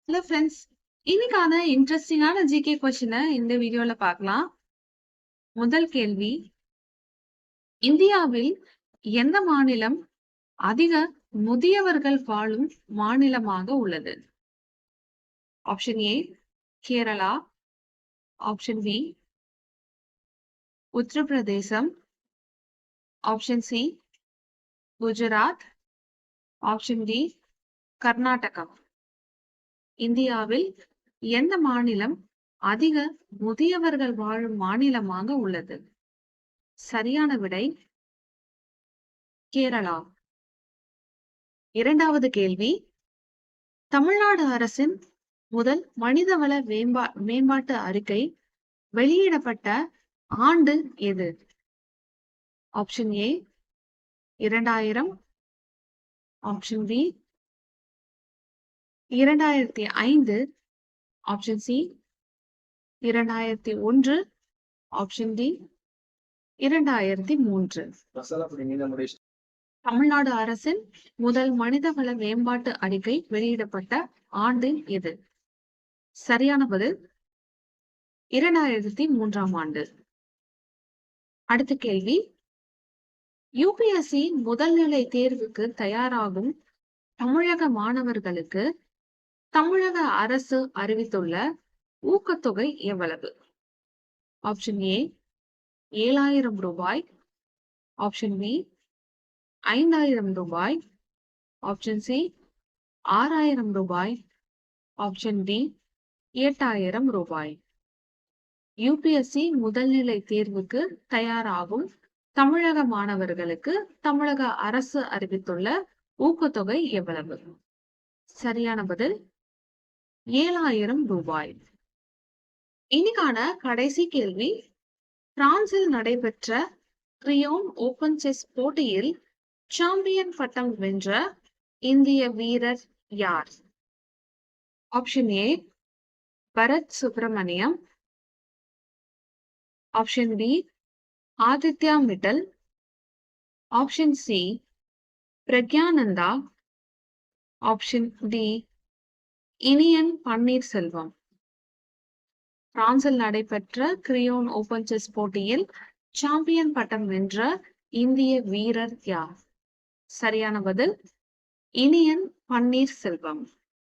Hello friends, இன்னைக்கான இன்ட்ரெஸ்டிங்கான GK கொஸ்டினை இந்த வீடியோல பார்க்கலாம். முதல் கேள்வி, இந்தியாவில் எந்த மாநிலம் அதிக முதியவர்கள் வாழும் மாநிலமாக உள்ளது? Option A Kerala, option B Uttar Pradesh, option C Gujarat, option D Karnataka. இந்தியாவில் எந்த மாநிலம் அதிக முதியவர்கள் வாழும் மாநிலமாக உள்ளது? சரியான விடை கேரளா. இரண்டாவது கேள்வி, தமிழ்நாடு அரசின் முதல் மனிதவள மேம்பாட்டு அறிக்கை வெளியிடப்பட்ட ஆண்டு எது? Option A 2000, option B 2005, option C 2001, option D 2003. Tamil Nadu அரசின் முதல் மனிதவள மேம்பாட்டு அறிக்கை வெளியிடப்பட்ட ஆண்டு எது? சரியான பதில் 2003ஆம் ஆண்டு. அடுத்த கேள்வி, யுபிஎஸ்சி முதல்நிலை தேர்வுக்கு தயாராகும் தமிழக மாணவர்களுக்கு தமிழக அரசு அறிவித்துள்ள ஊக்கத்தொகை எவ்வளவு? ஆப்ஷன் ஏ 7000 ரூபாய், ஆப்ஷன் பி 5000 ரூபாய், ஆப்ஷன் சி 6000 ரூபாய், ஆப்ஷன் டி 8000 ரூபாய். யுபிஎஸ்சி முதல்நிலை தேர்வுக்கு தயாராகும் தமிழக மாணவர்களுக்கு தமிழக அரசு அறிவித்துள்ள ஊக்கத்தொகை எவ்வளவு? சரியான பதில் 7000 ரூபாய். இன்னைக்கான கடைசி கேள்வி, பிரான்சில் நடைபெற்ற கிரியோன் ஓபன் செஸ் போட்டியில் சாம்பியன் பட்டம் வென்ற இந்திய வீரர் யார்? Option A Bharath Subramaniyam, option B Aditya Mittal, option C Praggnanandhaa, option D Iniyan Panneerselvam. பிரான்சில் நடைபெற்ற கிரியோன் ஓபன் செஸ் போட்டியில் சாம்பியன் பட்டம் வென்ற இந்திய வீரர் யார்? சரியான பதில் இனியன் பன்னீர்செல்வம்.